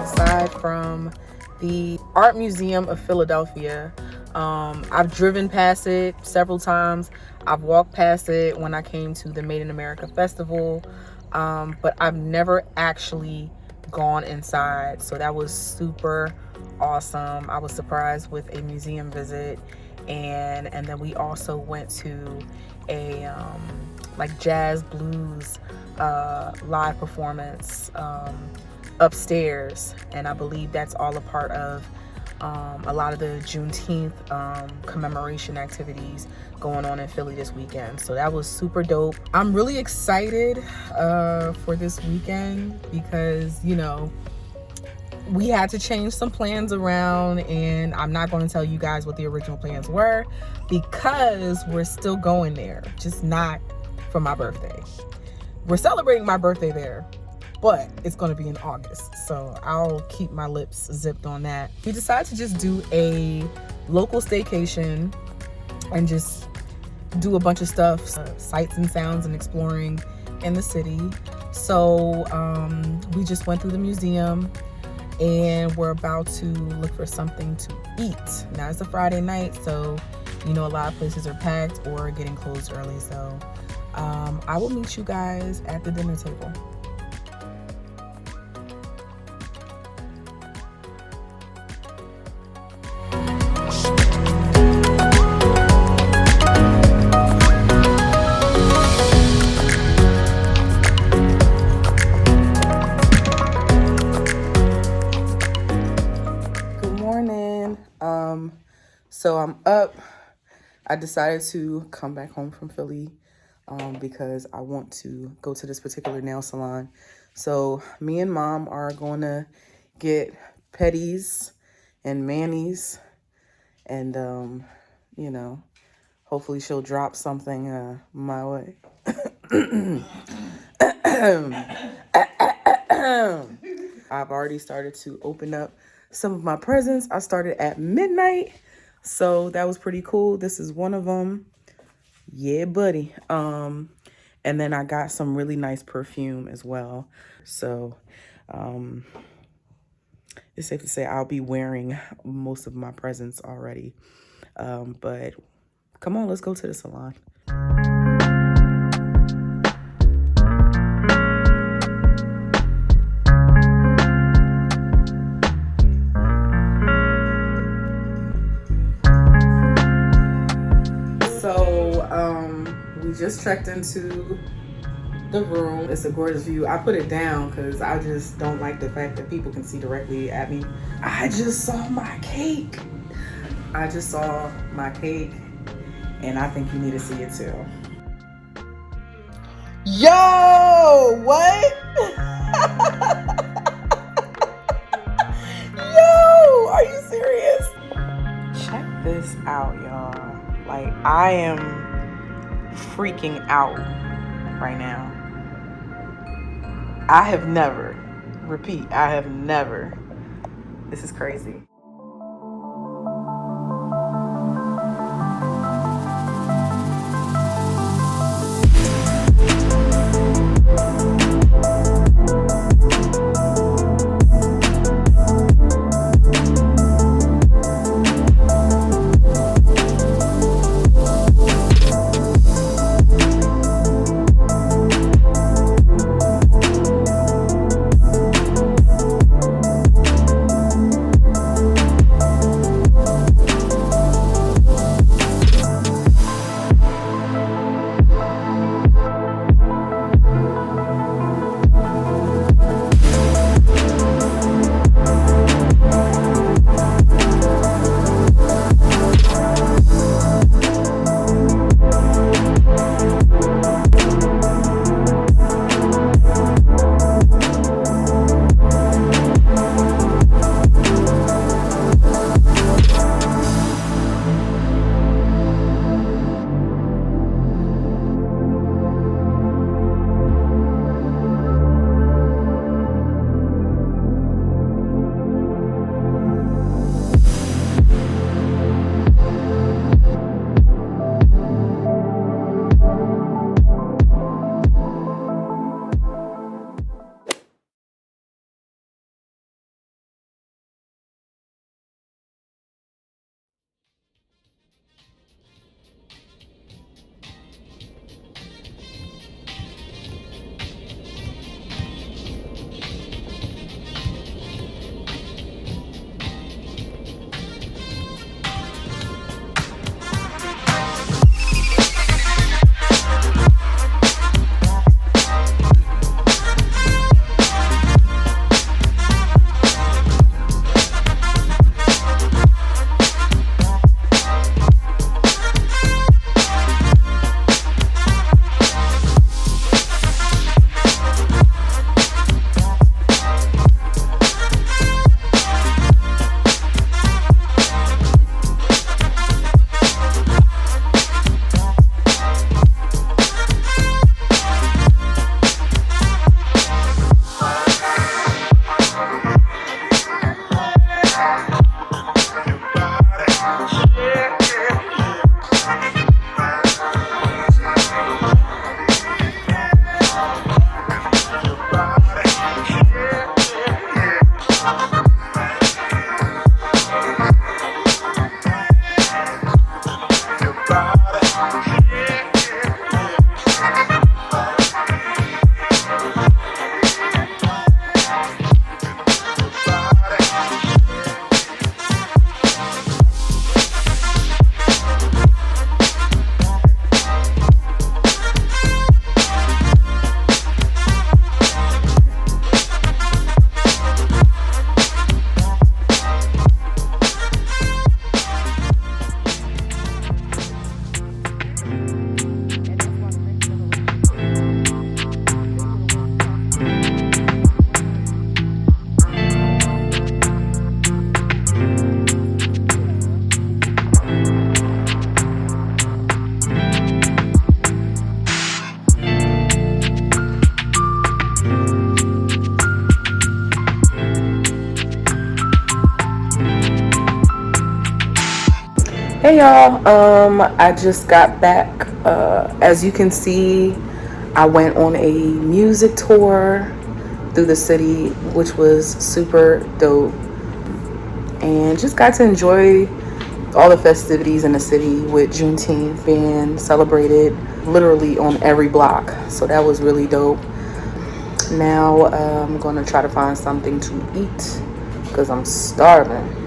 outside from the Art Museum of Philadelphia. I've driven past it several times. I've walked past it when I came to the Made in America Festival, but I've never actually gone inside. So that was super awesome. I was surprised with a museum visit, and then we also went to a like jazz blues live performance upstairs, and I believe that's all a part of a lot of the Juneteenth commemoration activities going on in Philly this weekend. So that was super dope. I'm really excited for this weekend because, you know, we had to change some plans around, and I'm not going to tell you guys what the original plans were because we're still going there, just not for my birthday. We're celebrating my birthday there, but it's going to be in August, so I'll keep my lips zipped on that. We decided to just do a local staycation and just do a bunch of stuff, sights and sounds and exploring in the city. So we just went through the museum, and we're about to look for something to eat. Now it's a Friday night, so you know a lot of places are packed or getting closed early. So I will meet you guys at the dinner table. So I'm up. I decided to come back home from Philly because I want to go to this particular nail salon. So me and mom are going to get petties and manis, and you know, hopefully she'll drop something my way. I've already started to open up some of my presents. I started at midnight, so that was pretty cool. This is one of them. Yeah, buddy. And then I got some really nice perfume as well. So it's safe to say I'll be wearing most of my presents already. But come on, let's go to the salon. We just checked into the room. It's a gorgeous view. I put it down because I just don't like the fact that people can see directly at me. I just saw my cake. And I think you need to see it too. Yo, what? Yo, are you serious? Check this out, y'all. Like, I am freaking out right now. I have never, this is crazy. Hey y'all, I just got back. As you can see, I went on a music tour through the city, which was super dope, and just got to enjoy all the festivities in the city with Juneteenth being celebrated literally on every block. So that was really dope. Now I'm gonna try to find something to eat because I'm starving.